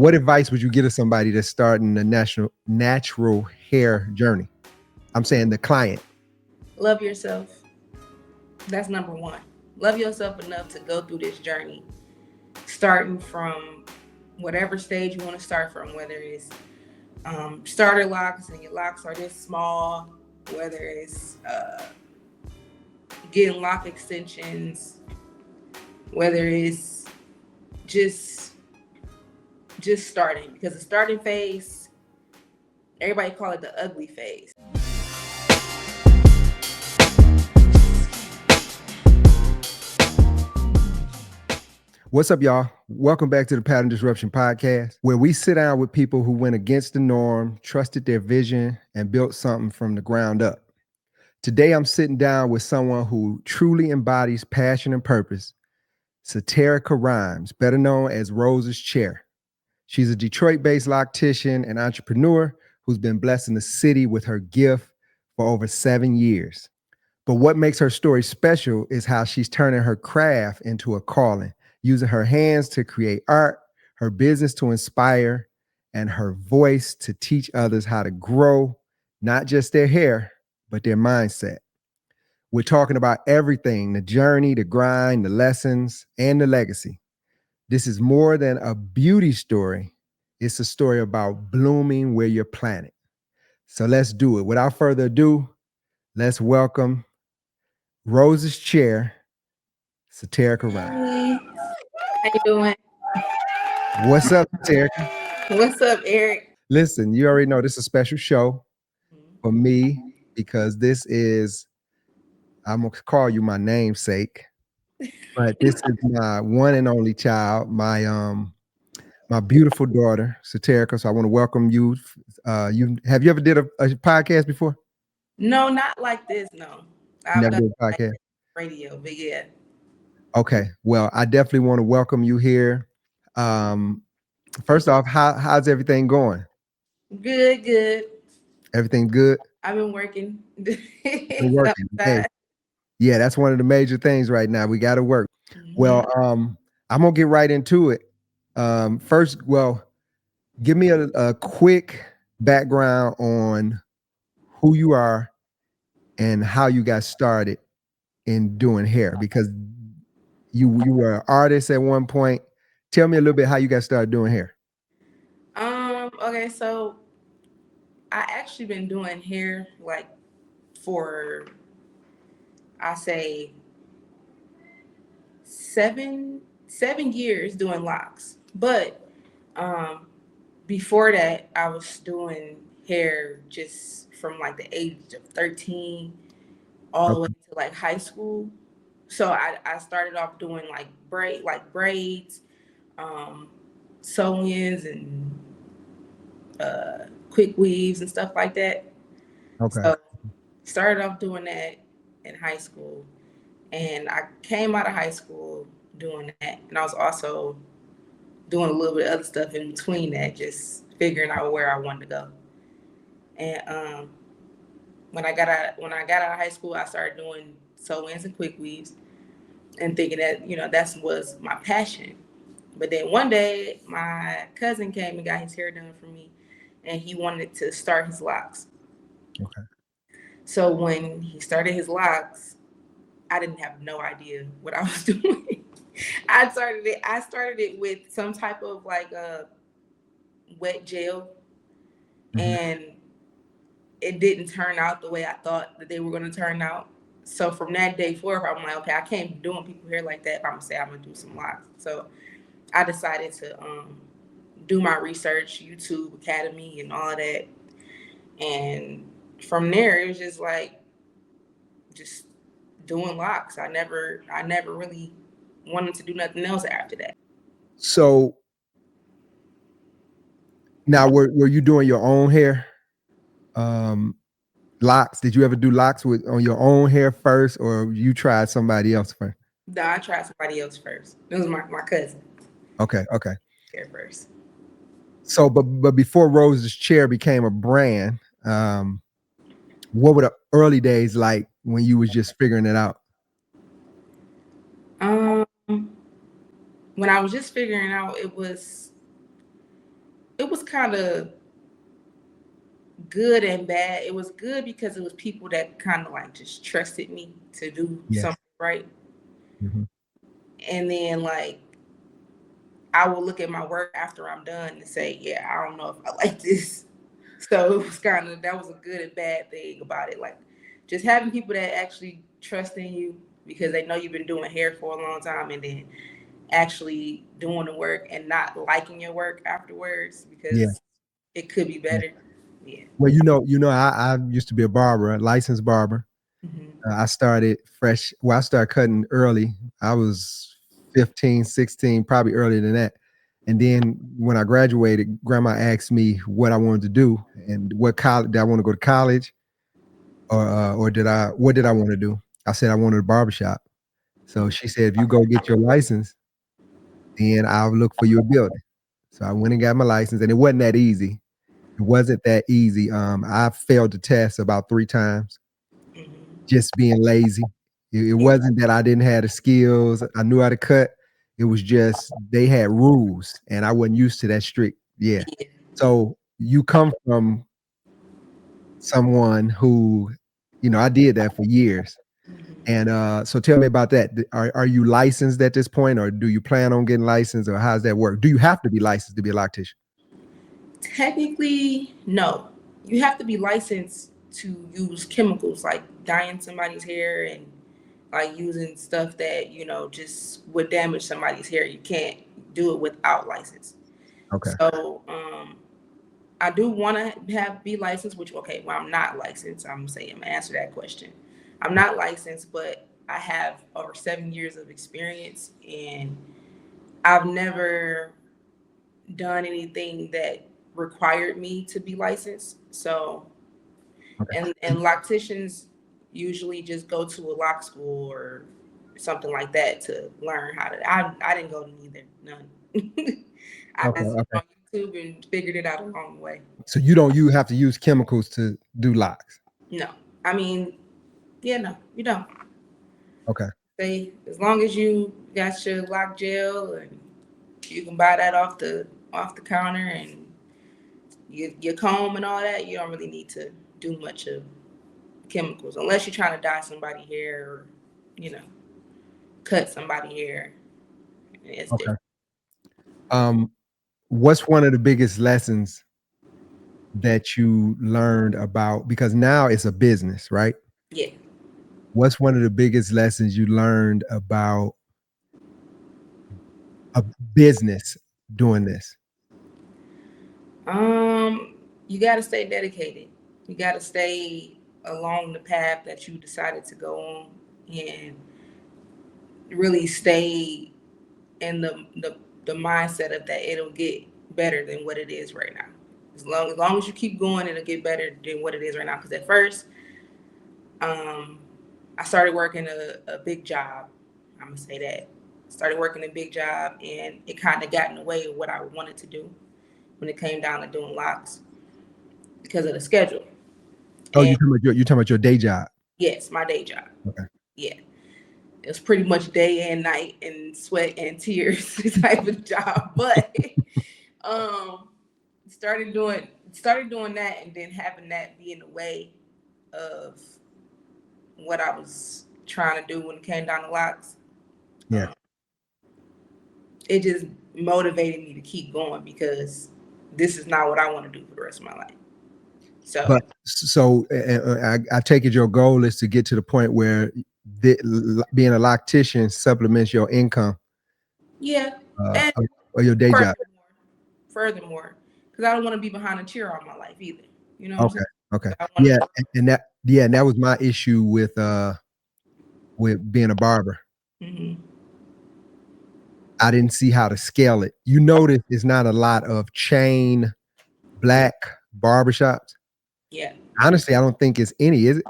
What advice would you give to somebody that's starting a natural hair journey? I'm saying the client. Love yourself. That's number one. Love yourself enough to go through this journey, starting from whatever stage you want to start from, whether it's starter locks and your locks are this small, whether it's getting lock extensions, whether it's just starting, because the starting phase, everybody call it the ugly phase. What's up, y'all? Welcome back to the Pattern Disruption Podcast, where we sit down with people who went against the norm, trusted their vision, and built something from the ground up. Today, I'm sitting down with someone who truly embodies passion and purpose, Saterica Rhymes, better known as Rose's Chair. She's a Detroit-based loctician and entrepreneur who's been blessing the city with her gift for over 7 years. But what makes her story special is how she's turning her craft into a calling, using her hands to create art, her business to inspire, and her voice to teach others how to grow, not just their hair, but their mindset. We're talking about everything, the journey, the grind, the lessons, and the legacy. This is more than a beauty story. It's a story about blooming where you're planted. So let's do it. Without further ado, let's welcome Rose's Chair, Saterica Rhymes. Hey, how you doing? What's up, Saterica? What's up, Eric? Listen, you already know this is a special show for me because this is, I'm going to call you my namesake, but this is my one and only child, my beautiful daughter, Saterica. So I want to welcome you. Have you ever did a podcast before? No, not like this. No, I've Never done did a like podcast. radio, but yeah. Okay. Well, I definitely want to welcome you here. First off, how's everything going? Good. Everything good? I've been working. Been working. Hey, yeah, that's one of the major things right now. We got to work. Well, I'm gonna get right into it. First, well, give me a quick background on who you are and how you got started in doing hair, because you were an artist at one point. Tell me a little bit how you got started doing hair. Okay, so I actually been doing hair like for, I say, seven years doing locks. But um before that, I was doing hair just from like the age of 13 all the way Okay. to like high school. So I started off doing like braids, um, sew-ins and quick weaves and stuff like that. Okay. So started off doing that in high school, and I came out of high school doing that, and I was also doing a little bit of other stuff in between that, just figuring out where I wanted to go. And when I got out of high school, I started doing sew-ins and quick weaves, and thinking that that was my passion. But then one day, my cousin came and got his hair done for me, and he wanted to start his locks. Okay. So when he started his locks, I didn't have no idea what I was doing. I started it with some type of like a wet gel, Mhm. and it didn't turn out the way I thought that they were going to turn out. So from that day forward, I'm like, okay, I can't be doing people hair like that if I'm gonna say I'm gonna do some locks. So I decided to do my research, YouTube Academy, and all of that. And from there, it was just doing locks. I never really wanted to do nothing else after that. So now, were you doing your own hair? Um, Locks. Did you ever do locks on your own hair first, or you tried somebody else first? No, I tried somebody else first. It was my cousin Okay. Okay. hair first. So, but before Rose's Chair became a brand, what were the early days like when you was just figuring it out? Um, when I was just figuring out, it was kind of good and bad. It was good because it was people that kind of like just trusted me to do Yes. something right. Hmm. And then like I will look at my work after I'm done and say, yeah, I don't know if I like this. So it was kind of, that was a good and bad thing about it. Like just having people that actually trust in you because they know you've been doing hair for a long time, and then actually doing the work and not liking your work afterwards Yeah. because it could be Yeah. better. Yeah. Well, I used to be a barber, a licensed barber. Hmm. I started fresh. Well, I started cutting early. I was 15, 16, probably earlier than that. And then when I graduated, grandma asked me what I wanted to do and what college, did I want to go to college, or what did I want to do? I said I wanted a barbershop. So she said, if you go get your license, then I'll look for you a building. So I went and got my license, and it wasn't that easy. It wasn't that easy. I failed the test about 3 times, Hmm. just being lazy. It Yeah. wasn't that I didn't have the skills. I knew how to cut. It was just they had rules, and I wasn't used to that strict. Yeah. Yeah. So you come from someone who, I did that for years. Hmm. And so tell me about that. Are you licensed at this point, or do you plan on getting licensed, or how's that work? Do you have to be licensed to be a loctician? Technically, no. You have to be licensed to use chemicals like dyeing somebody's hair and like using stuff that, just would damage somebody's hair. You can't do it without license. Okay. So, I do want to be licensed, which okay, well I'm not licensed. I'm saying I'm gonna answer that question. I'm not licensed, but I have over 7 years of experience, and I've never done anything that required me to be licensed. So, Okay. and locticians usually just go to a lock school or something like that to learn how to. I didn't go to neither, none. I Okay. just went Okay. on YouTube and figured it out along the way. So you have to use chemicals to do locks. No, I mean, yeah, no, you don't. Okay. Say as long as you got your lock gel and you can buy that off the counter, and your comb and all that, you don't really need to do much of chemicals unless you're trying to dye somebody hair or you know cut somebody hair. It's Okay. different. Um, what's one of the biggest lessons that you learned about, because now it's a business, right? Yeah. What's one of the biggest lessons you learned about a business doing this? Um, you got to stay dedicated. You got to stay along the path that you decided to go on, and really stay in the mindset of that it'll get better than what it is right now. As long as you keep going, it'll get better than what it is right now. Because at first, um, I started working a big job. I'm gonna say that. Started working a big job, and it kind of got in the way of what I wanted to do when it came down to doing locks because of the schedule. Oh, And you talking about your day job? yes, my day job. Okay. Yeah, it was pretty much day and night and sweat and tears type of job. But um, started doing that, and then having that be in the way of what I was trying to do when it came down to locks. Yeah. Um, it just motivated me to keep going because this is not what I want to do for the rest of my life. But So so I take it your goal is to get to the point where being a loctician supplements your income, yeah, uh, and or your day job. furthermore, because I don't want to be behind a chair all my life either. You know what I'm saying? Okay. Okay. I want Yeah. to. And that was my issue with being a barber. Mm-hmm. I didn't see how to scale it. You notice there's not a lot of chain black barbershops. Yeah. Honestly, I don't think it's any, is it?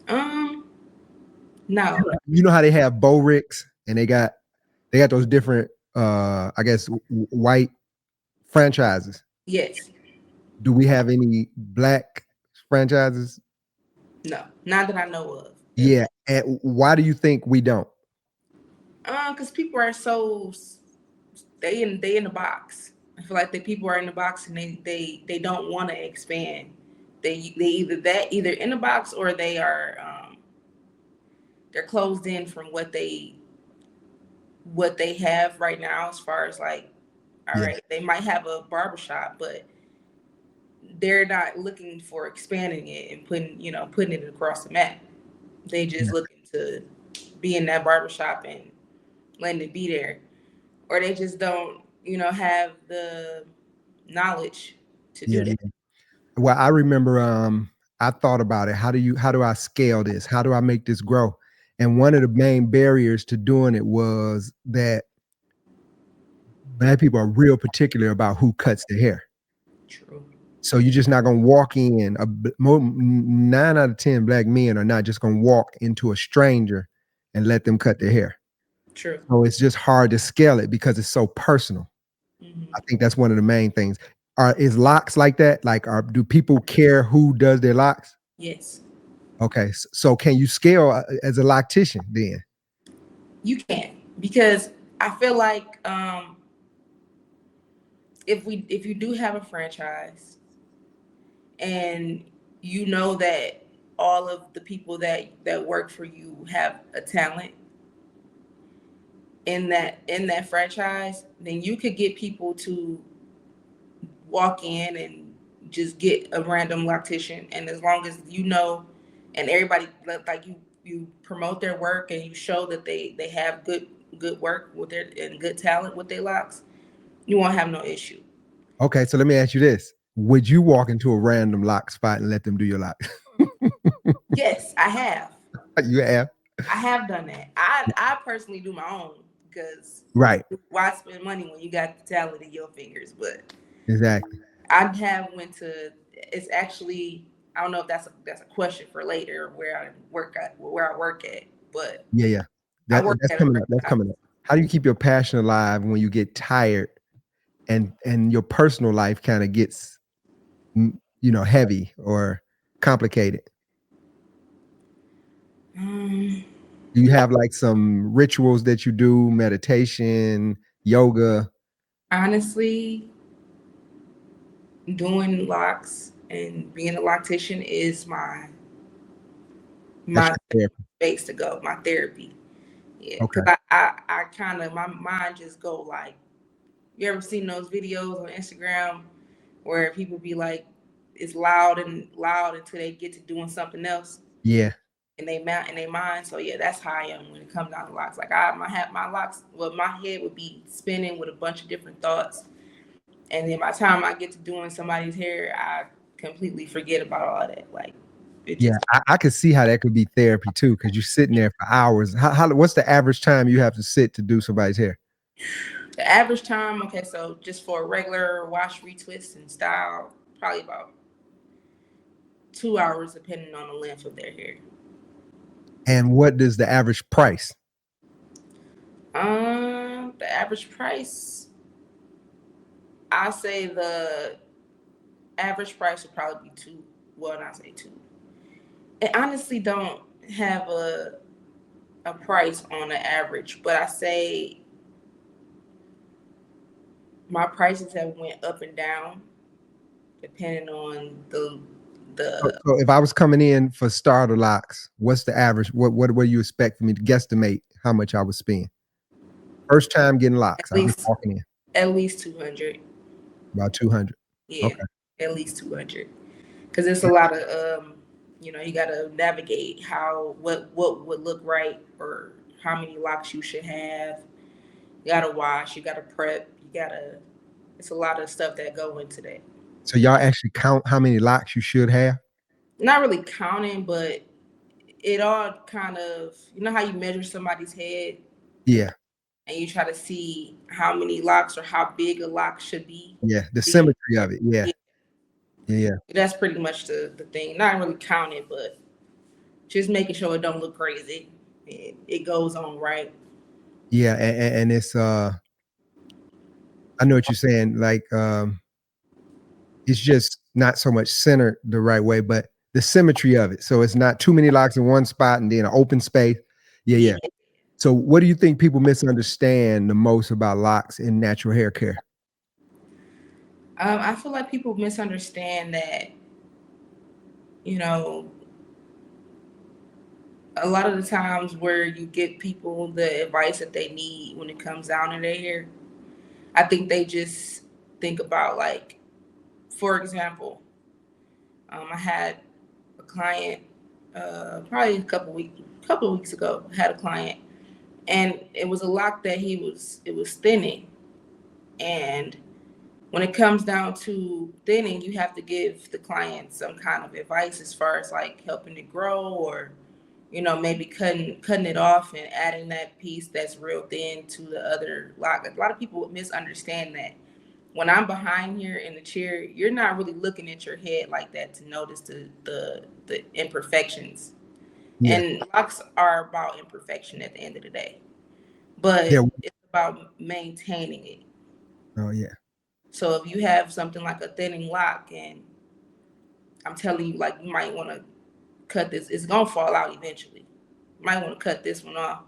Um. No. You know how they have Bo Ricks and they got those different I guess white franchises. Yes. Do we have any black franchises? No. Not that I know of. Yeah. And why do you think we don't? Because people are so they in the box. I feel like the people are in the box and they don't want to expand. They either in the box or they're closed in from what they have right now as far as like, all Yeah, right, they might have a barbershop, but they're not looking for expanding it and putting it across the map. They just yeah, looking to be in that barbershop and letting it be there. Or they just don't, have the knowledge to do yeah, that. yeah. Well, I remember I thought about it. How do I scale this? How do I make this grow? And one of the main barriers to doing it was that black people are real particular about who cuts their hair. True. So you're just not gonna walk in. 9 out of 10 black men are not just gonna walk into a stranger and let them cut their hair. True. So it's just hard to scale it because it's so personal. Hmm. I think that's one of the main things. Is locks like that? Like, do people care who does their locks? Yes, Okay, so can you scale as a loctician then? you can, because I feel like if you do have a franchise and you know that all of the people that work for you have a talent in that franchise, then you could get people to walk in and just get a random loctician. And as long as you know, and everybody like you promote their work and you show that they have good work with their and good talent with their locks, you won't have no issue. Okay, so let me ask you this: would you walk into a random lock spot and let them do your lock? Yes, I have. You have, I have done that. I personally do my own because right? why spend money when you got the talent in your fingers? But Exactly. I have went to. It's actually, I don't know if that's a question for later where I work at, but Yeah, yeah. I That work that's at a coming up. That's franchise. coming up. How do you keep your passion alive when you get tired and your personal life kind of gets heavy or complicated? Um, Do you have like some rituals that you do, meditation, yoga? Honestly, doing locks and being a loctician is That's my your therapy. space to go, my therapy. Yeah, because Okay. I kind of my mind just go like, you ever seen those videos on Instagram where people be like, it's loud and loud until they get to doing something else Yeah. and they mount in their mind. So yeah, that's how I am when it comes down to locks. Like I my have my locks, well, my head would be spinning with a bunch of different thoughts, and then by the time I get to doing somebody's hair, I completely forget about all of that. Like it Yeah. just I could see how that could be therapy too, because you're sitting there for hours. What's the average time you have to sit to do somebody's hair? the average time. Okay, so just for a regular wash, retwist, and style, probably about 2 hours, depending on the length of their hair. And what does the average price? The average price, I say the average price would probably be two. Well, not say two. I honestly don't have a price on the average, but I say my prices have went up and down depending on So, the so if I was coming in for starter locks, what's the average? What do you expect for me to guesstimate how much I would spend? First time getting at locks, I'm just least walking in at least 200. about 200. Yeah, Okay. at least 200. Because it's a lot of you got to navigate how what would look right or how many locks you should have. You got to wash, you got to prep, you got to. It's a lot of stuff that go into that. So y'all actually count how many locks you should have? Not really counting, but it all kind of, how you measure somebody's head Yeah. and you try to see how many locks or how big a lock should be. Yeah. The Be. symmetry of it. Yeah. Yeah, Yeah. Yeah. that's pretty much the thing. Not really counting, but just making sure it don't look crazy. It goes on right. Yeah. And it's I know what you're saying. Like it's just not so much centered the right way, but the symmetry of it. So it's not too many locks in one spot and then an open space. Yeah, Yeah. yeah. So what do you think people misunderstand the most about locks in natural hair care? I feel like people misunderstand that, you know, a lot of the times where you get people the advice that they need when it comes down to their hair, I think they just think about, like, for example, I had a client probably couple of weeks ago. Had a client, and it was a lock that it was thinning, and when it comes down to thinning, you have to give the client some kind of advice as far as like helping it grow, or maybe cutting it off and adding that piece that's real thin to the other lock. A lot of people would misunderstand that. When I'm behind here in the chair, you're not really looking at your head like that to notice the imperfections. Yeah. And locks are about imperfection at the end of the day, Yeah. but it's about maintaining it. Oh yeah. So if you have something like a thinning lock, and I'm telling you, like, you might want to cut this, it's gonna fall out eventually. You might want to cut this one off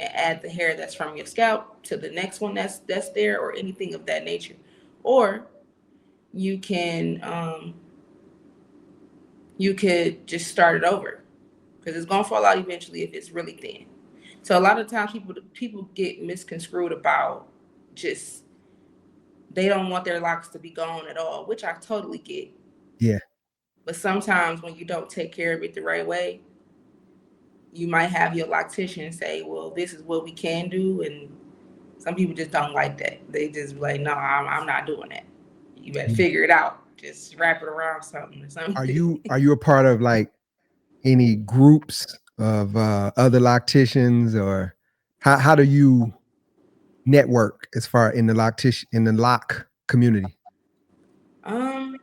and add the hair that's from your scalp to the next one that's there, or anything of that nature. Or you can you could just start it over, because it's gonna fall out eventually if it's really thin. So a lot of times people get misconstrued about, just, they don't want their locks to be gone at all, which I totally get. Yeah. But sometimes when you don't take care of it the right way, you might have your loctician say, well, this is what we can do. And some people just don't like that. They just be like, no, I'm not doing that. You better Yeah. figure it out. Just wrap it around something or Are something. you a part of like any groups of other locticians, or how do you network as far in the lock community? um,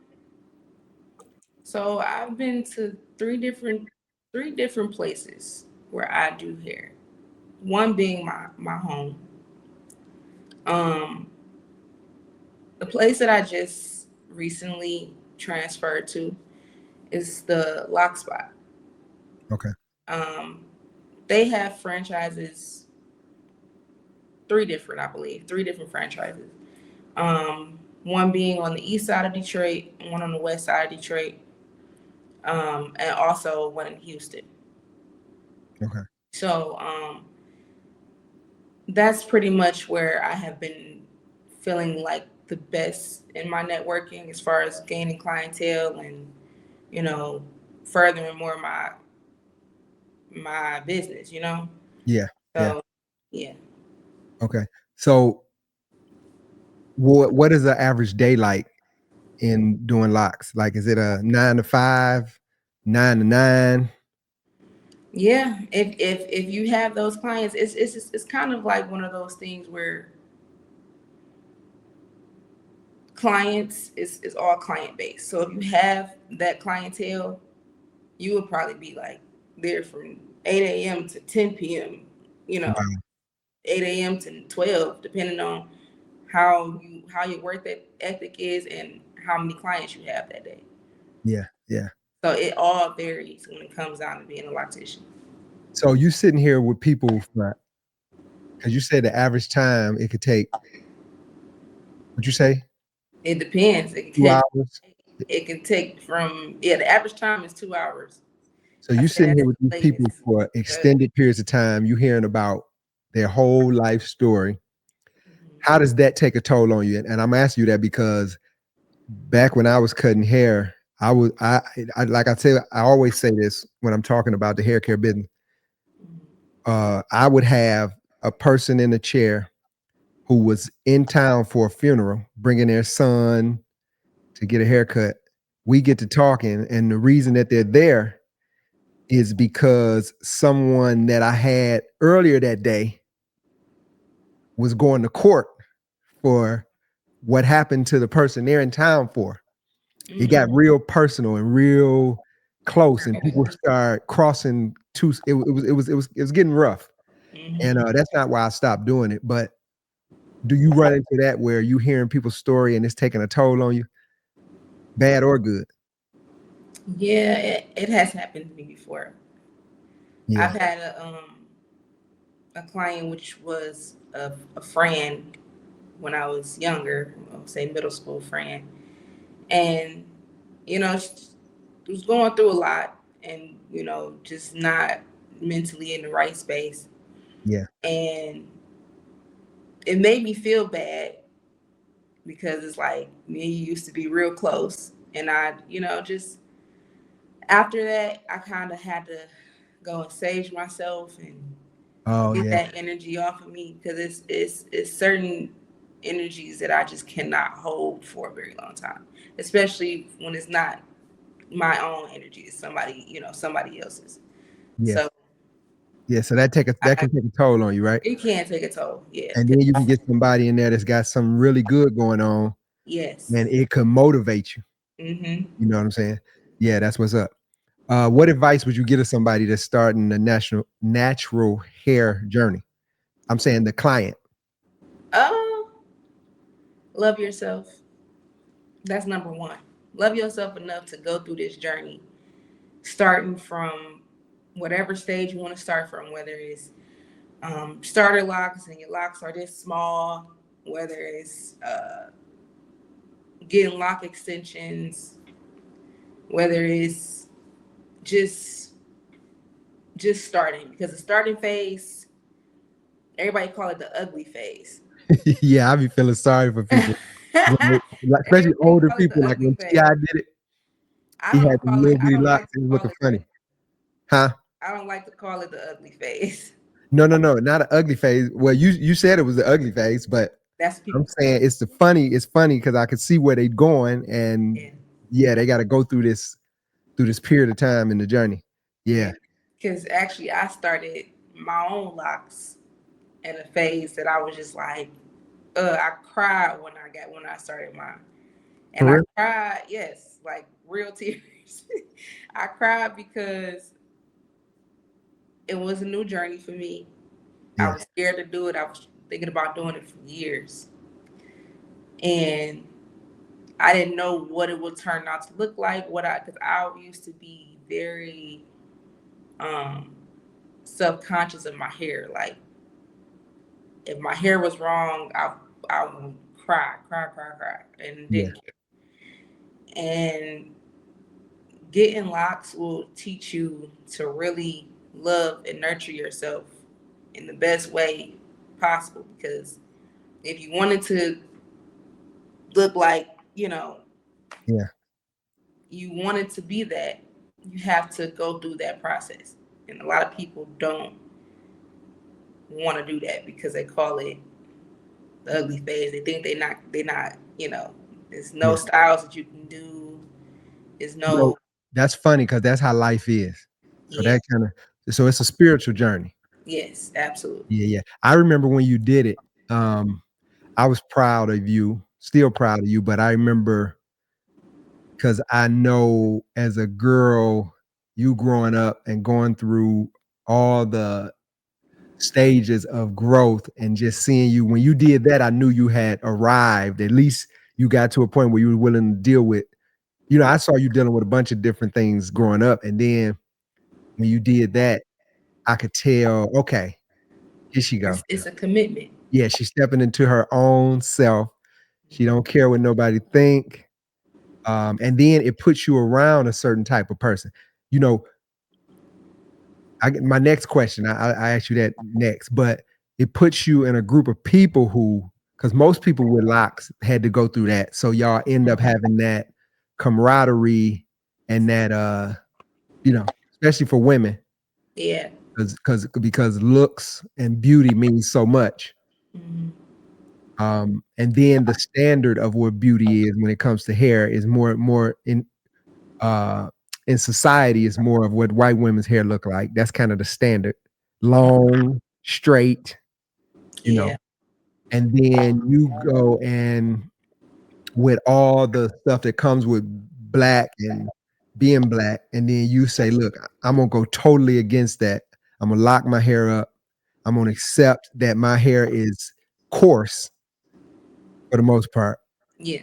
so I've been to three different places where I do hair. One being my home. Um, the place that I just recently transferred to is the Lock Spot. Okay. Um, they have franchises, three different, I believe, three different franchises. One being on the east side of Detroit, one on the west side of Detroit, and also one in Houston. Okay. So that's pretty much where I have been feeling like the best in my networking as far as gaining clientele, and you know furthering more my business. Yeah. Yeah. So yeah. Okay. So what is the average day like in doing locks? Like, is it a 9 to 5, 9 to 9? Yeah, if you have those clients, it's kind of like one of those things where clients is all client based. So if you have that clientele, you would probably be like there from 8 a.m. to 10 p.m. You know, Wow. 8 a.m. to 12, depending on how your work ethic is and how many clients you have that day. Yeah. Yeah. So it all varies when it comes down to being a loctician. So you sitting here with people, because you said the average time it could take. What'd you say? It depends. 2 hours. It can take from, yeah, the average time is 2 hours. So I you say sitting that's here with these the people latest. for But extended periods of time. You hearing about their whole life story. How does that take a toll on you? And I'm asking you that because back when I was cutting hair, I like I said, I always say this when I'm talking about the hair care business. I would have a person in a chair who was in town for a funeral, bringing their son to get a haircut. We get to talking, and the reason that they're there is because someone that I had earlier that day was going to court for what happened to the person they're in town for. It got mm-hmm. real personal and real close, and people start crossing two. It was getting rough, and Mm-hmm. that's not why I stopped doing it. But do you run into that where you hearing people's story and it's taking a toll on you, bad or good? Yeah, it has happened to me before. I've Yeah. had a client which was a friend when I was younger, I'll say middle school friend, and she was going through a lot, and just not mentally in the right space, Yeah. and it made me feel bad because it's like me and you used to be real close, and I, just after that, I kind of had to go and sage myself and Oh get yeah. that energy off of me because it's certain energies that I just cannot hold for a very long time, especially when it's not my own energy, it's somebody else's. Yeah. So Yeah. So that I, can take a toll on you, right? it can take a toll. Yeah. And then you can get somebody in there that's got something really good going on, Yes. and it could motivate you. Mm-hmm. You know what I'm saying? Yeah, that's what's up. What advice would you give to somebody that's starting the natural hair journey? I'm saying the client. Oh, love yourself. That's number one. Love yourself enough to go through this journey, starting from whatever stage you want to start from, whether it's starter locks and your locks are this small, whether it's getting lock extensions, whether it's just just starting, because the starting phase, everybody call it the ugly phase. Yeah, I be feeling sorry for people, especially Everybody older call it people. the Like ugly when Ti phase. did it, I he had don't the call it. little I bitty don't like locks. to It was call looking it that. funny, huh? I don't like to call it the ugly phase. No, no, no, not an ugly phase. Well, you said it was the ugly phase, but That's I'm people. saying it's the funny. It's funny because I could see where they're going, and Yeah, yeah, they got to go through this period of time in the journey. yeah. Yeah, Because actually, I started my own locks in a phase that I was just like, I cried when I started mine, and for I real. cried, yes, like real tears. I cried because it was a new journey for me. I Yeah, was scared to do it. I was thinking about doing it for years, and I didn't know what it would turn out to look like. Because I used to be very um subconscious of my hair. Like if my hair was wrong, I would cry, and yeah, didn't care. And getting locks will teach you to really love and nurture yourself in the best way possible. Because if you wanted to look like, yeah, you wanted to be that, you have to go through that process. And a lot of people don't want to do that because they call it the ugly phase. They think they're not, there's no yeah. styles that you can do. There's You know, no, that's funny because that's how life is. So yeah, that kind of so it's a spiritual journey. yes, absolutely. Yeah, yeah. I remember when you did it. I was proud of you, still proud of you, but I remember because I know as a girl, you growing up and going through all the stages of growth and just seeing you when you did that, I knew you had arrived. At least you got to a point where you were willing to deal with, I saw you dealing with a bunch of different things growing up. And then when you did that, I could tell, okay, here she go. It's a commitment. Yeah, she's stepping into her own self. She don't care what nobody think. And then it puts you around a certain type of person. You know, my next question, I ask you that next, but it puts you in a group of people who, because most people with locks had to go through that. So y'all end up having that camaraderie and that especially for women, Yeah. because looks and beauty means so much. Hmm. And then the standard of what beauty is when it comes to hair is more uh in society is more of what white women's hair look like. That's kind of the standard. Long, straight, you know. Yeah. And then you go and with all the stuff that comes with black and being black, and then you say, look, I'm gonna go totally against that. I'm gonna lock my hair up. I'm gonna accept that my hair is coarse for the most part. Yeah.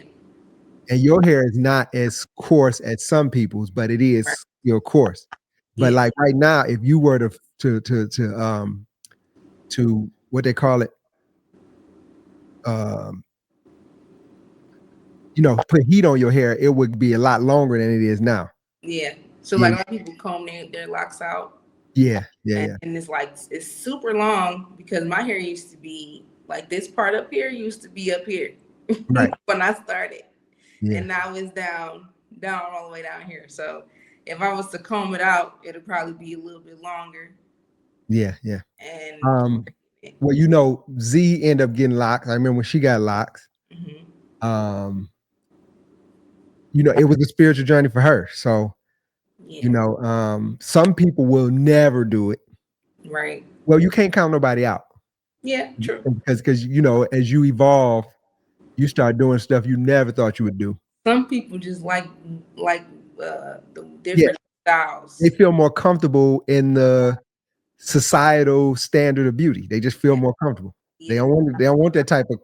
And your hair is not as coarse as some people's, but it Right. is still coarse. But Yeah. like right now, if you were to what they call it, put heat on your hair, it would be a lot longer than it is now. Yeah. So like Yeah, a lot of people comb their locks out, yeah, yeah, and, yeah. and it's like it's super long because my hair used to be like this part up here used to be up here Right. when I started, Yeah, and now it's down all the way down here. So if I was to comb it out, it'll probably be a little bit longer. yeah, yeah. And Um, well, Z ended up getting locks. I remember when she got locks. mhm, Um, it was a spiritual journey for her. So, yeah, some people will never do it. right, Well, you can't count nobody out yeah, true. because as you evolve, you start doing stuff you never thought you would do. Some people just like the Yeah, different they styles. feel more comfortable in the societal standard of beauty. They just feel Yeah, more comfortable. yeah, They don't want that type of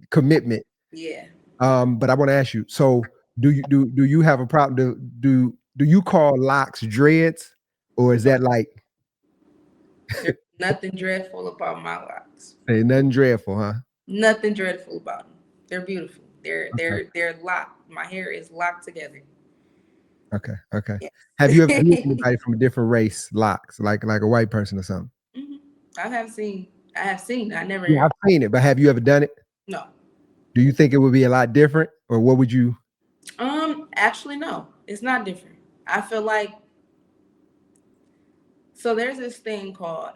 commitment. yeah. But I want to ask you. So, do you have a problem? Do you call locks dreads, or is No, that like there's nothing dreadful about my locks. ain't nothing dreadful, huh? Nothing dreadful about them. They're beautiful. They're Okay, they're they're locked. My hair is locked together. okay, okay. Yes. Have you ever seen anybody from a different race locks, like a white person or something? Mhm. I have seen. I have seen. I Yeah, never. I've seen it, but have you ever done it? No. Do you think it would be a lot different, or what would you? Actually, no. It's not different. I feel like so. There's this thing called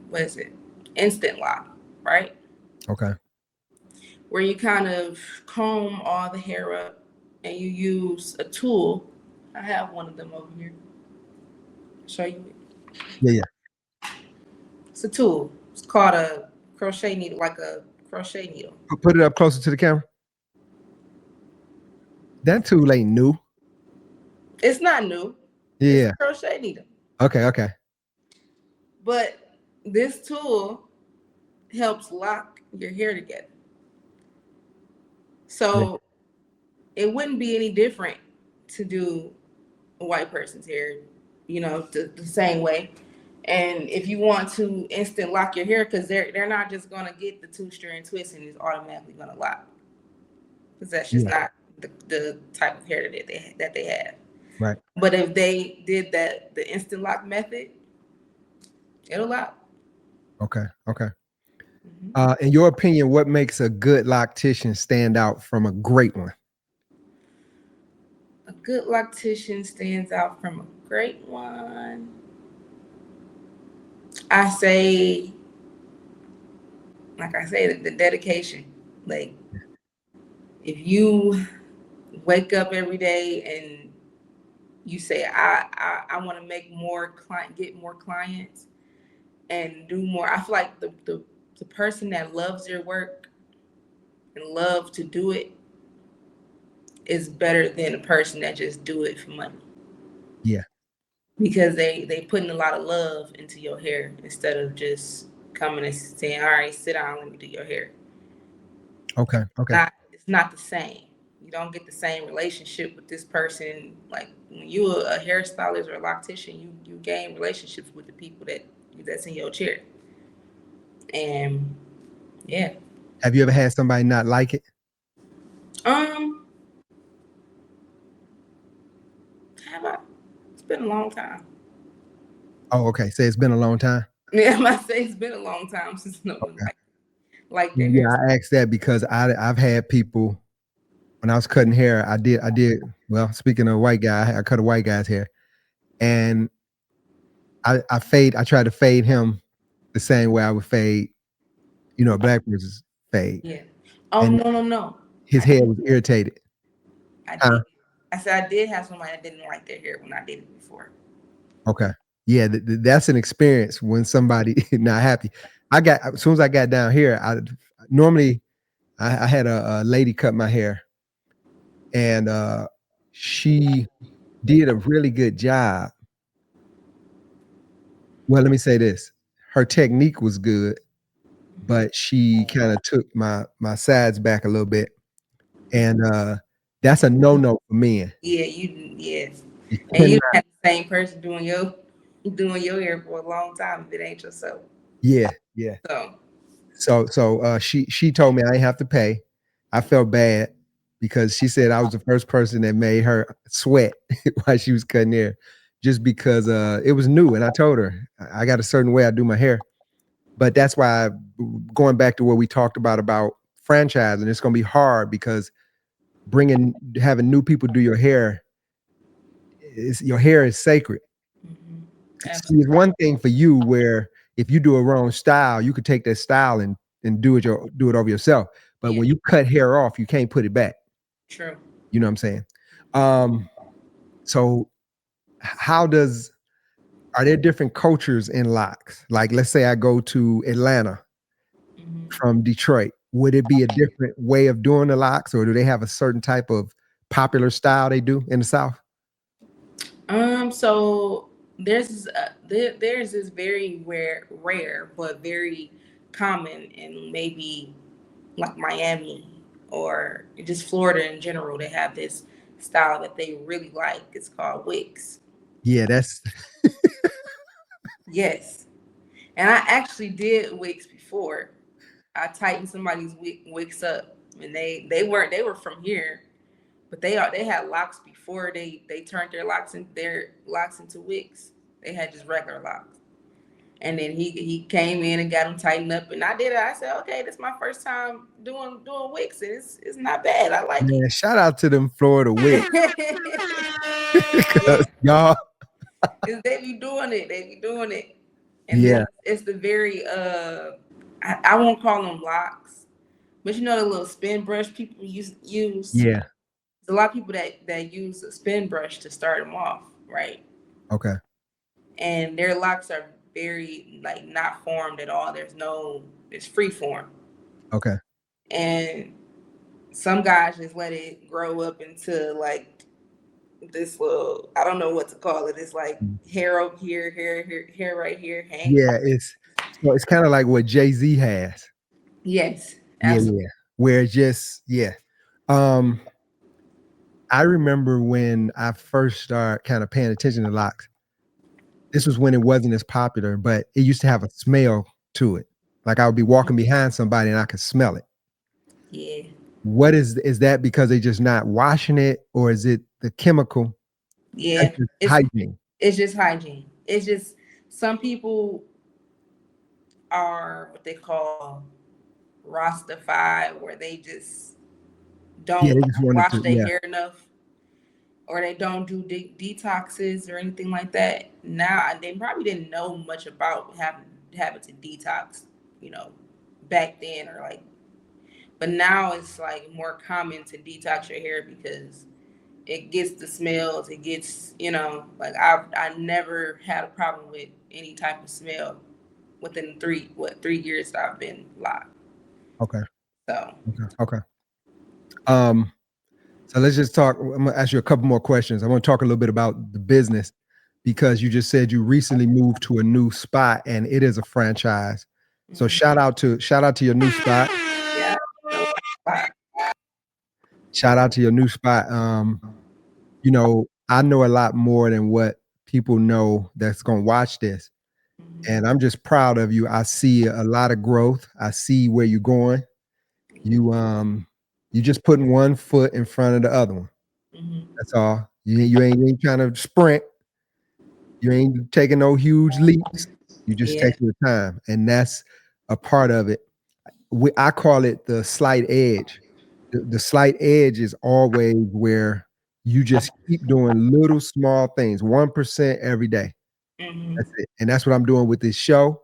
what is it? Instant lock, right? Okay, Where you kind of comb all the hair up and you use a tool. I have one of them over here. Show you it. yeah, yeah. It's a tool. It's called a crochet needle, like a crochet needle. Put it up closer to the camera. That tool ain't new. It's not new. It's a Yeah. crochet needle. Okay. Okay. But this tool helps lock your hair together. Yeah. So it wouldn't be any different to do a white person's hair, the same way. And if you want to instant lock your hair, because they're not just gonna get the two-strand twist and it's automatically gonna lock, because that's just Yeah. not the type of hair that they have. Right. But if they did the instant lock method, it'll lock. Okay. Okay. Mhm. In your opinion, what makes a good loctician stand out from a great one? A good loctician stands out from a great one. I say, like I say, the dedication. Like if you wake up every day and you say, I want to make get more clients and do more. I feel like the person that loves their work and love to do it is better than a person that just do it for money, Yeah. because they putting a lot of love into your hair instead of just coming and saying, all right, sit down, let me do your hair. Okay. Okay. It's not the same. You don't get the same relationship with this person. Like when you a hairstylist or a loctician, you gain relationships with the people that's in your chair. And yeah. Have you ever had somebody not like it? Um, have I? It's been a long time. Oh, okay. Say it's been a long time. Yeah, I might say it's been a long time since no one Okay. like their Yeah, hair. I asked that because I've had people when I was cutting hair. I did. Well, speaking of white guy, I cut a white guy's hair, and I tried to fade him the same way I would fade, a black person's fade, Yeah. Oh and no, no, no. his I hair was irritated. I Huh? did. I said I did have somebody that didn't like their hair when I did it before. Okay. Yeah, that's an experience when somebody not happy. As soon as I got down here, normally I had a lady cut my hair, and she did a really good job. Well, let me say this: her technique was good, but she kind of took my sides back a little bit, and that's a no for men. Yeah, yeah. You And you cannot. had the same person doing your hair for a long time if it ain't yourself. Yeah, yeah. So She told me I didn't have to pay. I felt bad because she said I was the first person that made her sweat while she was cutting hair, just because it was new. And I told her I got a certain way I do my hair. But that's why going back to what we talked about franchising, it's going to be hard because bringing having new people do your hair is your hair is sacred. Hmm. See, it's Absolutely. one thing for you where if you do a wrong style, you could take that style and do it over yourself. But Yeah. when you cut hair off, you can't put it back. True. You know what I'm saying? Um, so how does are there different cultures in locks? Like let's say I go to Atlanta Hmm. from Detroit. Would it be a different way of doing the locks, or do they have a certain type of popular style they do in the South? So there's this very rare but very common in maybe like Miami or just Florida in general. They have this style that they really like. It's called wigs. Yeah, that's Yes, and I actually did wigs before. I tightened somebody's wigs up, and they were from here, but they had locks before they turned their locks into wigs. They had just regular locks. And then he came in and got them tightened up, and I did it. I said, okay, this is my first time doing wigs, and it's not bad. I like man. Shout out to them Florida wigs. it. 'Cause y'all, Cause they be doing it. They be doing it. And yeah, then it's the very I won't call them locks, but you know the little spin brush people use. yeah, There's a lot of people that use a spin brush to start them off, right? okay, And their locks are very like not formed at all. It's free form. okay. And some guys just let it grow up into like this little, I don't know what to call it. It's like hair over here, hair right here, hang. Yeah, it's kind of like what Jay-Z has. Yes, Yeah, absolutely. yeah. Where it's just yeah. Um, I remember when I first started kind of paying attention to locks. This was when it wasn't as popular, but it used to have a smell to it. Like I would be walking behind somebody and I could smell it. Yeah. What is that because they just not washing it, or is it the chemical? That's Yeah. just hygiene. It's just hygiene. It's just some people are what they call Rastified, where they just Yeah, don't they just wanted wash to. their Yeah. hair enough, or they don't do detoxes or anything like that. Now they probably didn't know much about having to detox, you know, back then or like. But now it's like more common to detox your hair because it gets the smells. It gets, like I never had a problem with any type of smell within 3 years that I've been live. Okay. So Okay. Okay. Um, so let's just talk. I'm gonna ask you a couple more questions. I want to talk a little bit about the business because you just said you recently moved to a new spot and it is a franchise. So mhm. shout out to your new spot. Yeah. So, uh, Shout out to your new spot. I know a lot more than what people know that's gonna watch this. And mhm. I'm just proud of you. I see a lot of growth. I see where you're going. You just putting one foot in front of the other one. Mhm. That's all. You ain't trying to sprint. You ain't taking no huge leaps. You just Yeah. taking your time, and that's a part of it. I call it the slight edge. The slight edge is always where you just keep doing little small things, 1% every day. That's Mhm. it, and that's what I'm doing with this show.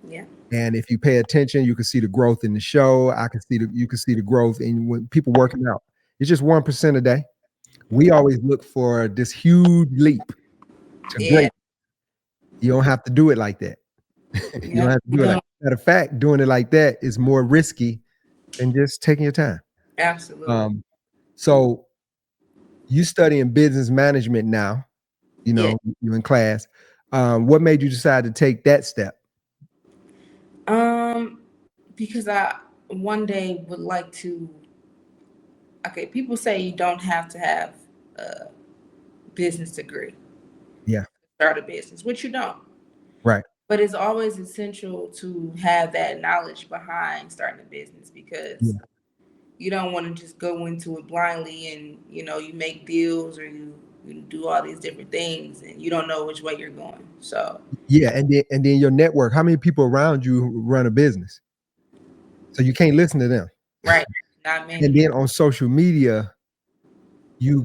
Yeah. And if you pay attention, you can see the growth in the show. You can see the growth in when people working out. It's just 1% a day. We always look for this huge leap to Yeah. great. You don't have to do it like that. You don't Yep. have to You do it like don't. matter of fact, doing it like that is more risky than just taking your time. Absolutely. Um, so you studying business management now, Yeah. you in class. What made you decide to take that step? Um, because I one day would like to. Okay, people say you don't have to have a business degree Yeah, to start a business, which you don't. right. But it's always essential to have that knowledge behind starting a business because Yeah. you don't want to just go into it blindly and you make deals or you do all these different things and you don't know which way you're going. So Yeah, and then your network. How many people around you who run a business? So you can't listen to them. right, not And many. then on social media, you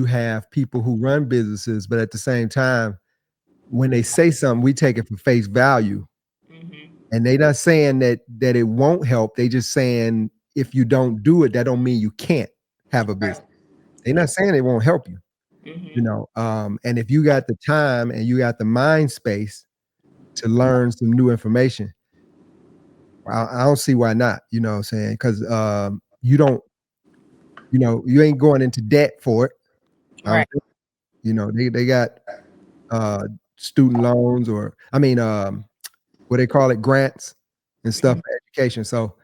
have people who run businesses, but at the same time, when they say something, we take it for face value. Hmm. And they not saying that it won't help. They just saying if you don't do it, that don't mean you can't have a Right. business. They're not saying it won't help you, you Hmm. know. And if you got the time and you got the mind space to learn some new information, I don't see why not. You know what I'm saying? Because you don't, you ain't going into debt for it. I Right. don't think, they got uh student loans, or I mean what they call it, grants and stuff Mhm. for education. So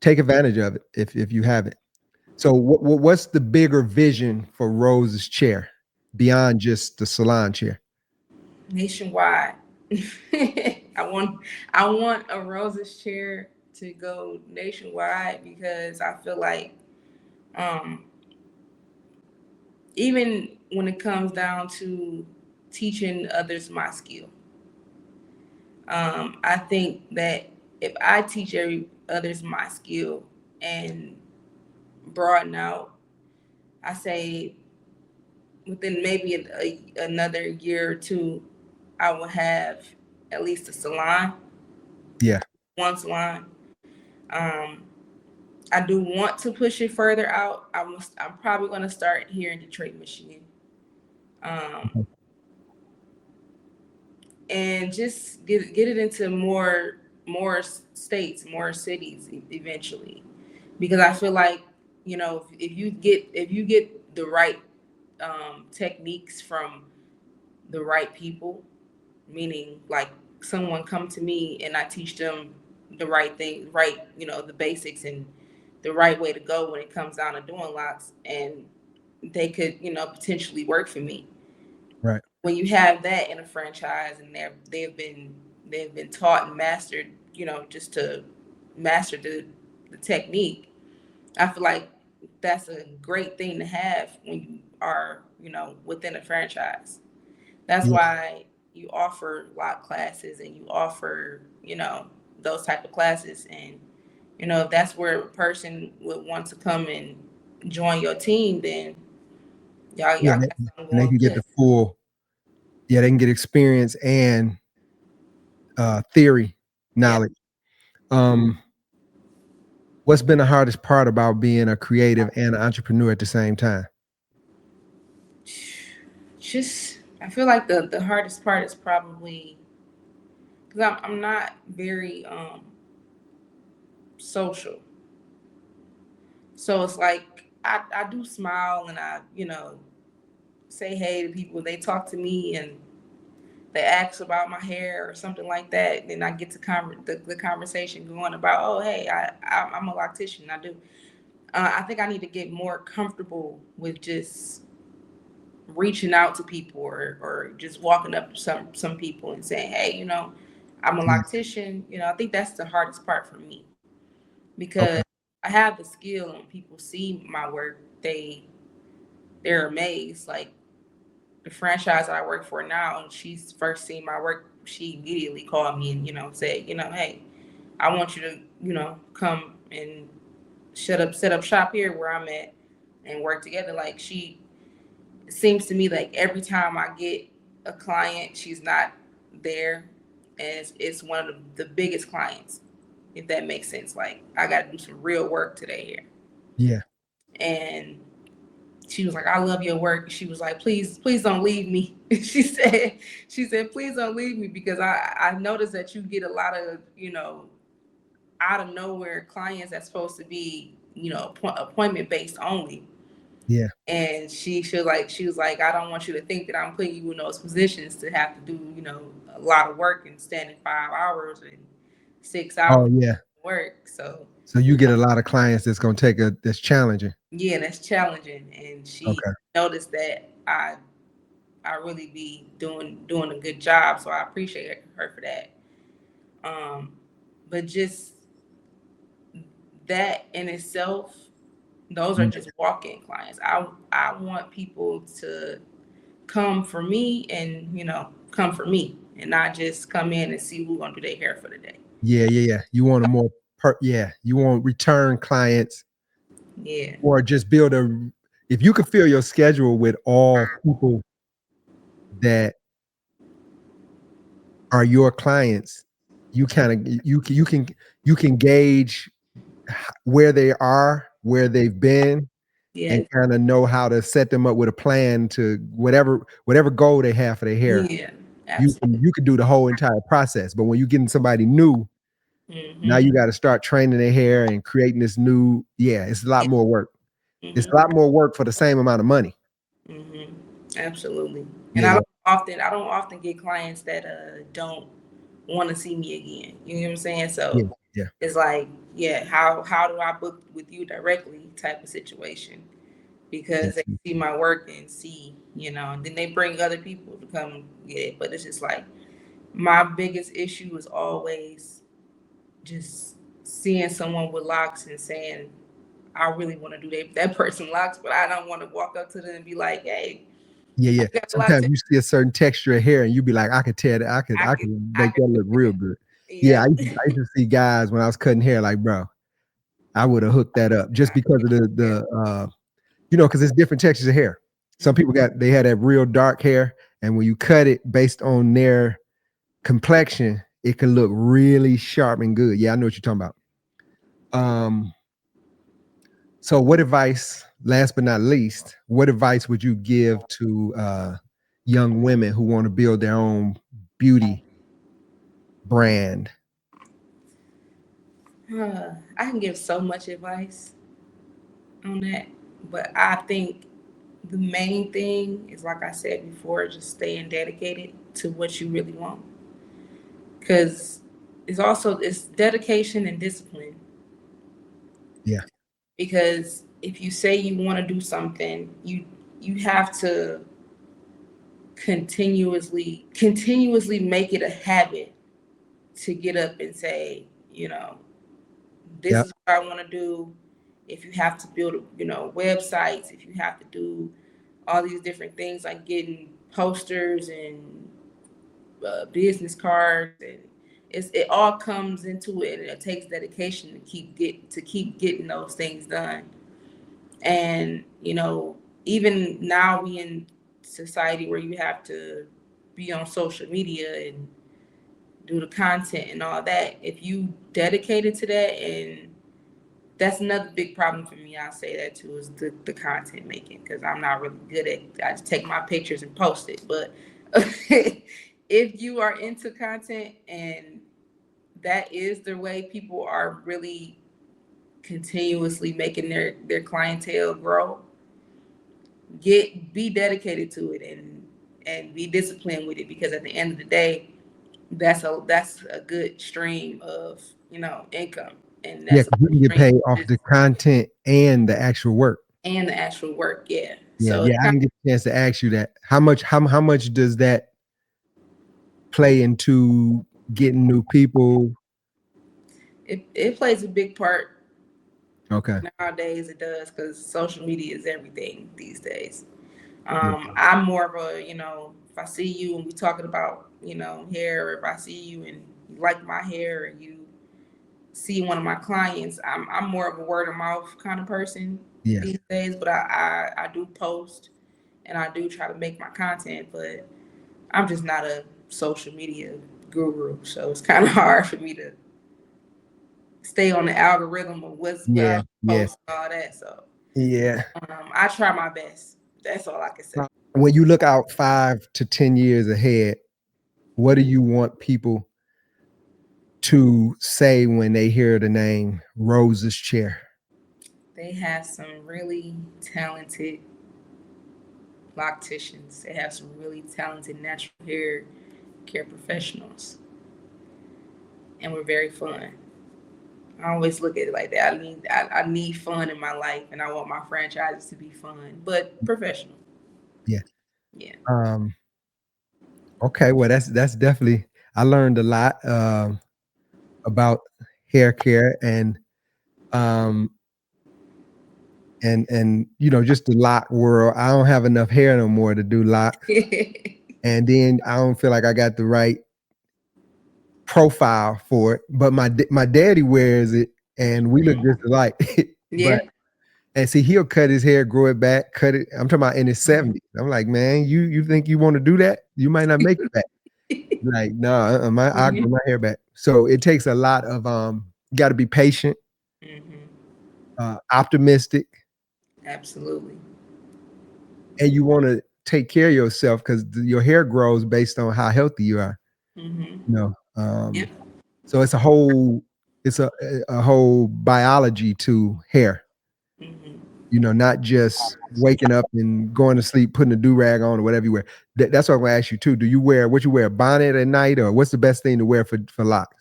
take advantage of it if you have it. So what's the bigger vision for Rose's chair beyond just the salon chair? Nationwide. I want a Rose's chair to go nationwide because I feel like um even when it comes down to teaching others my skill, I think that if I teach every others my skill and broaden out, I say within maybe another year or two, I will have at least a salon, Yeah. one salon. Um, I do want to push it further out. I'm probably going to start here in Detroit, Michigan, um, and just get it into more states, more cities eventually, because I feel like if you get the right techniques from the right people, meaning like someone come to me and I teach them the right thing, right, the basics and the right way to go when it comes down to doing locks, and they could, potentially work for me. Right. When you have that in a franchise and they've been taught and mastered, just to master the technique, I feel like that's a great thing to have when you are, within a franchise. That's Yeah. why you offer lock classes and you offer, those type of classes. And, if that's where a person would want to come and join your team, then Yeah. y'all And got they, something and they going can get good. the full. Yeah, they can get experience and theory Yeah. knowledge. Um, what's been the hardest part about being a creative and an entrepreneur at the same time? Just, I feel like the hardest part is probably because I'm not very social. So it's like I do smile and I, say hey to people. They talk to me and they ask about my hair or something like that, and then I get to the conversation going about, oh hey, I'm a loctician. I do. I think I need to get more comfortable with just reaching out to people or just walking up to some people and saying, hey, I'm a Yeah. loctician. I think that's the hardest part for me because Okay. I have the skill and when people see my work, they're amazed. Like the franchise that I work for now, she's first seen my work, she immediately called me and, said, hey, I want you to, come and set up shop here where I'm at and work together. Like it seems to me like every time I get a client, she's not there. And it's one of the biggest clients, if that makes sense. Like I got to do some real work today here. Yeah. And she was like, I love your work. She was like, please don't leave me. She said, please don't leave me because I noticed that you get a lot of, out of nowhere clients that's supposed to be, appointment based only. Yeah. And she was like, I don't want you to think that I'm putting you in those positions to have to do, a lot of work and standing 5 hours and 6 hours Oh yeah. of work. So So you get a lot of clients that's challenging. yeah, that's challenging. And she Okay. noticed that I really be doing a good job. So I appreciate her for that. Um, but just that in itself, those are Mm. just walk-in clients. I want people to come for me and come for me and not just come in and see who's gonna do their hair for the day. Yeah, yeah, yeah. You want a more yeah, you want return clients Yeah, or just build a if you could fill your schedule with all people that are your clients, you kind of you can gauge where they are, where they've been, yeah, and kind of know how to set them up with a plan to whatever goal they have for their hair. yeah, absolutely. You can do the whole entire process. But when you're getting somebody new, now Hmm. you got to start training their hair and creating this new. Yeah, it's a lot Yeah. more work. It's Hmm. a lot more work for the same amount of money. Hmm. Absolutely. And Yeah, yeah, I don't often get clients that don't want to see me again. You know what I'm saying? yeah, So yeah, it's like, yeah, how do I book with you directly type of situation? yeah, Because they see my work and see, and then they bring other people to come get it. But it's just like my biggest issue is always just seeing someone with locks and saying, I really want to do that person locks, but I don't want to walk up to them and be like, hey, yeah, yeah. you got a lot Sometimes to you see a certain texture of hair, and you be like, I could tell that I I could could I make could that look real good. Yeah, yeah. I used to see guys when I was cutting hair, like, bro, I would have hooked that up just because of Yeah. because it's different textures of hair. Some people they had that real dark hair, and when you cut it based on their complexion, it can look really sharp and good. Yeah, I know what you're talking about. Um, so what advice, last but not least, what advice would you give to young women who want to build their own beauty brand? I can give so much advice on that, but I think the main thing is, like I said before, just staying dedicated to what you really want. Because it's dedication and discipline. Yeah. Because if you say you want to do something, you have to continuously make it a habit to get up and say, this Yep. is what I want to do. If you have to build, websites, if you have to do all these different things like getting posters and business cards, and it all comes into it, and it takes dedication to keep getting those things done. And even now we in society where you have to be on social media and do the content and all that. If you dedicated to that, and that's another big problem for me, I'll say that too, is the content making, because I'm not really good at. I just take my pictures and post it. But if you are into content and that is the way people are really continuously making their clientele grow, be dedicated to it, and be disciplined with it, because at the end of the day, that's a good stream of income, and Yeah, that's a because you good can get stream paid of off the content and the actual work. and the actual work. Yeah, Yeah, so yeah. I didn't get a chance to ask you that. How much does that play into getting new people? it plays a big part Okay. nowadays. It does, because social media is everything these days. Yeah. I'm more of a, if I see you and we talking about, hair, or if I see you and you like my hair, and you see one of my clients, I'm more of a word of mouth kind of person Yeah. these days. But I do post, and I do try to make my content, but I'm just not a social media guru, so it's kind of hard for me to stay on the algorithm of what I Yeah. Yeah. post and all that. So Yeah. I try my best. That's all I can say. When you look out 5 to 10 years ahead, what do you want people to say when they hear the name Rose's Chair? They have some really talented locticians. They have some really talented natural hair care professionals, and we're very fun. I always look at it like that. I need fun in my life, and I want my franchises to be fun but professional. Yeah. Yeah. Um, okay. Well, that's definitely. I learned a lot. about hair care um and just the lock world. I don't have enough hair no more to do locks, and then I don't feel like I got the right profile for it. But my daddy wears it, and we look just alike. But Yeah. and see, he'll cut his hair, grow it back, cut it. I'm talking about in his 70s. I'm like, man, you think you want to do that? You might not make it back. Like, no, I Mhm. grow my hair back. So it takes a lot of you got to be patient, Mhm. optimistic, Absolutely. and you want to take care of yourself because your hair grows based on how healthy you are. Mhm. You know, Yep. so it's a whole biology to hair. Mhm. Not just waking up and going to sleep, putting a do rag on or whatever you wear. That's what I'm gonna ask you too. Do you wear what you wear, a bonnet at night, or what's the best thing to wear for locks?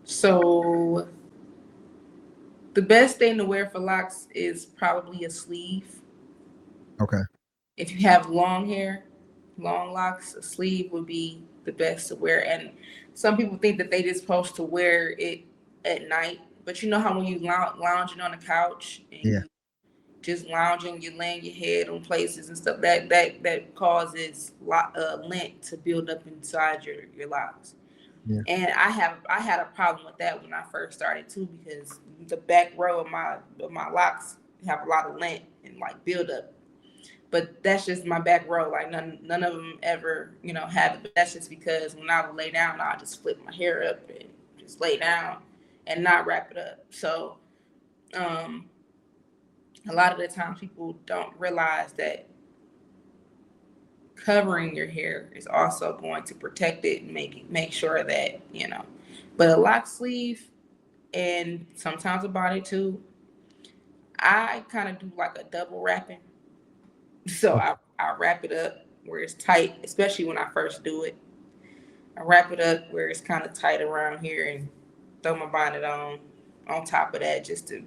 So the best thing to wear for locks is probably a sleeve. Okay. If you have long hair, long locks, a sleeve would be the best to wear. And some people think that they just supposed to wear it at night, but you know how when you lounging on the couch and Yeah. you just lounging, you're laying your head on places and stuff that causes lint to build up inside your locks. Yeah. And I had a problem with that when I first started too, because the back row of my locks have a lot of lint and like build up. But that's just my back row. Like none of them ever, have it. But that's just because when I would lay down, I just flip my hair up and just lay down and not wrap it up. So um, a lot of the times people don't realize that covering your hair is also going to protect it and make sure that. But a lock sleeve and sometimes a body too. I kind of do like a double wrapping. So Okay. I wrap it up where it's tight, especially when I first do it. I wrap it up where it's kind of tight around here and throw my bonnet on top of that just to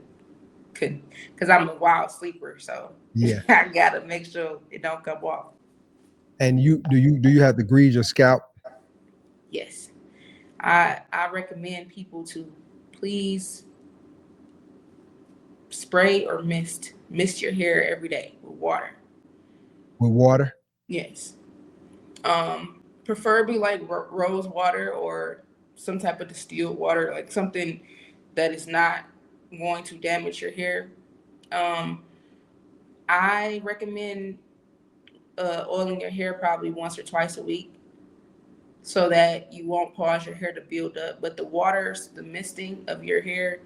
could because I'm a wild sleeper, so Yeah. I gotta make sure it don't come off. And do you have to grease your scalp? Yes, I recommend people to please spray or mist your hair every day with water. With water? Yes, preferably like rose water or some type of distilled water, like something that is not going to damage your hair. Um, I recommend oiling your hair probably once or twice a week so that you won't cause your hair to build up. But the waters, the misting of your hair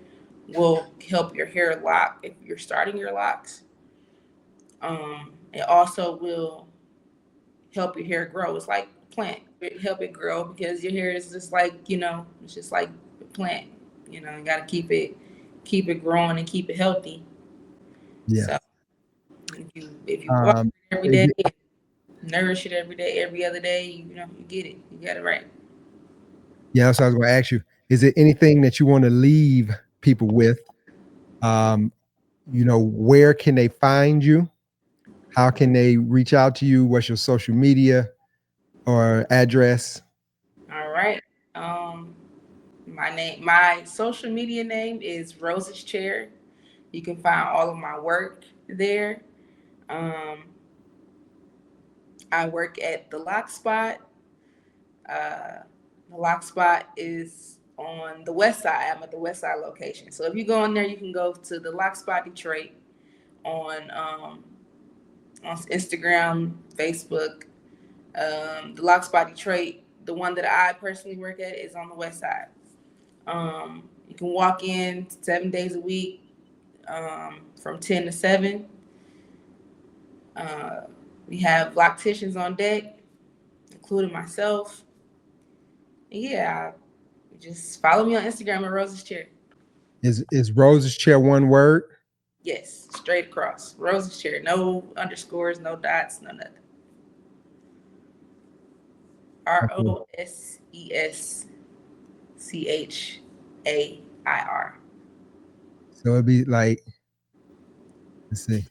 will help your hair lock if you're starting your locks. It also will help your hair grow. It's like a plant. It help it grow because your hair is just like, it's just like a plant. You gotta keep it growing and keep it healthy. Yeah. So if you water Um, it every is day, it, nourish it every day, every other day, you get it. You got it right. yeah, that's what I was going to ask you. Is there anything that you want to leave people with? Um, where can they find you? How can they reach out to you? What's your social media or address? All right. Um, my social media name is Rose's Chair. You can find all of my work there. Um, I work at the Lock Spot. Uh, the Lock Spot is on the west side. I'm at the west side location. So if you go in there, you can go to the Lock Spot Detroit on Instagram, Facebook. The Lock Spot Detroit, the one that I personally work at, is on the west side. You can walk in 7 days a week, from 10 to 7. Uh, we have locticians on deck, including myself. Yeah, just follow me on Instagram at Rose's Chair. Is Rose's Chair one word? Yes, straight across. Rose's Chair. No underscores, no dots, no nothing. Okay. Roseschar. So it'd be like, let's see.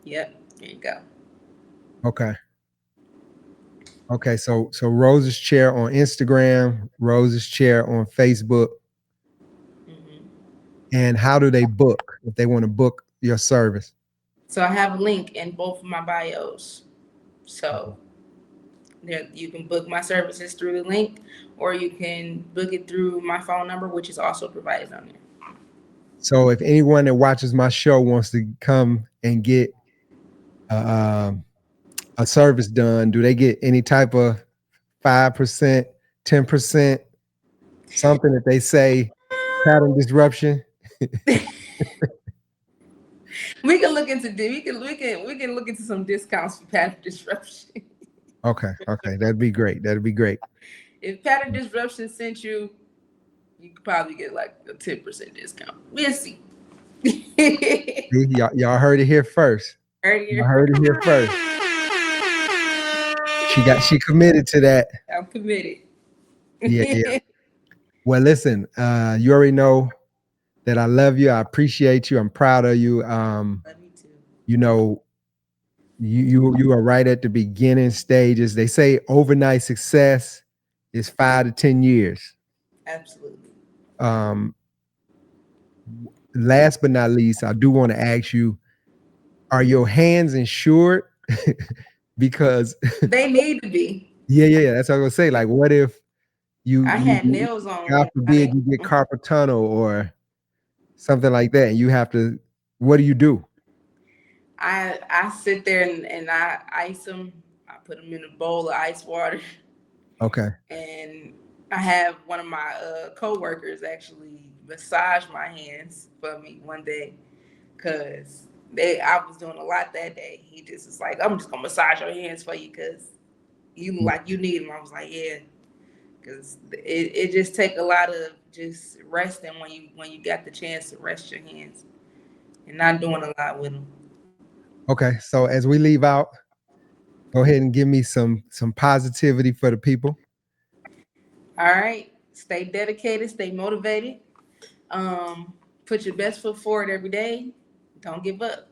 Yep, there you go. Okay. Okay. So Rose's Chair on Instagram, Rose's Chair on Facebook, And how do they book if they want to book your service? So I have a link in both of my bios. So there, you can book my services through the link, or you can book it through my phone number, which is also provided on there. So if anyone that watches my show wants to come and get uh, a service done, do they get any type of 5%, 10%, something that they say pattern disruption? We can look into some discounts for pattern disruption. Okay, that'd be great. That'd be great. If pattern disruption sent you, you could probably get like a 10% discount. We'll see. See, y'all heard it here first. Y'all heard it here first. She committed to that. I'm committed. Yeah. Well, listen, you already know that I love you. I appreciate you. I'm proud of you. Love you too. You know, you are right at the beginning stages. They say overnight success is 5 to 10 years. Absolutely. Last but not least, I do want to ask you, are your hands insured? Because they need to be. Yeah. That's what I was gonna say. Like, what if I had nails on. God forbid, you get carpal tunnel or something like that, and you have to. What do you do? I sit there and I ice them. I put them in a bowl of ice water. Okay. And I have one of my co-workers actually massage my hands for me one day, because I was doing a lot that day. He just was like, I'm just gonna massage your hands for you because you look like you need them. I was like, yeah, because it just take a lot of just resting when you got the chance to rest your hands and not doing a lot with them. Okay, so as we leave out, go ahead and give me some positivity for the people. All right, stay dedicated, stay motivated. Put your best foot forward every day. Don't give up.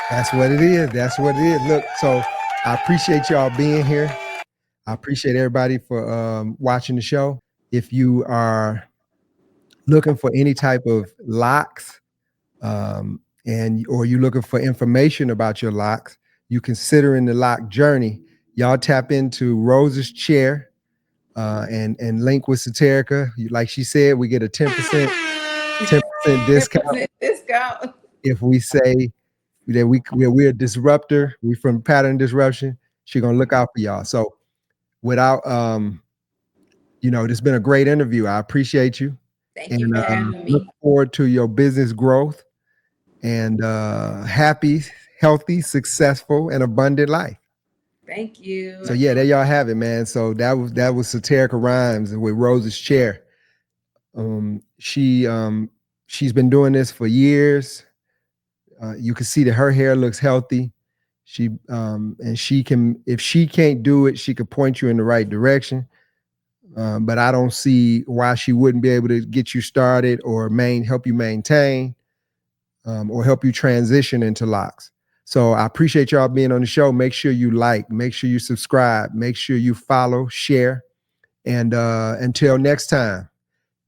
That's what it is. That's what it is. Look, so I appreciate y'all being here. I appreciate everybody for watching the show. If you are looking for any type of locks, and or you're looking for information about your locks, you considering the lock journey, y'all tap into Rose's chair and link with Saterica. Like she said, we get a 10% discount if we say that we're a disruptor. We from pattern disruption. She's gonna look out for y'all. So without this has been a great interview. I appreciate you. Thank you for having me. Look forward to your business growth and happy, healthy, successful, and abundant life. Thank you. So yeah, there y'all have it, man. So that was Saterica Rhymes with Rose's chair. She's been doing this for years. You can see that her hair looks healthy. And she can, if she can't do it, she could point you in the right direction. But I don't see why she wouldn't be able to get you started or help you maintain, or help you transition into locks. So I appreciate y'all being on the show. Make sure you like, make sure you subscribe, make sure you follow, share. And until next time,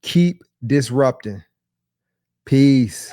keep disrupting. Peace.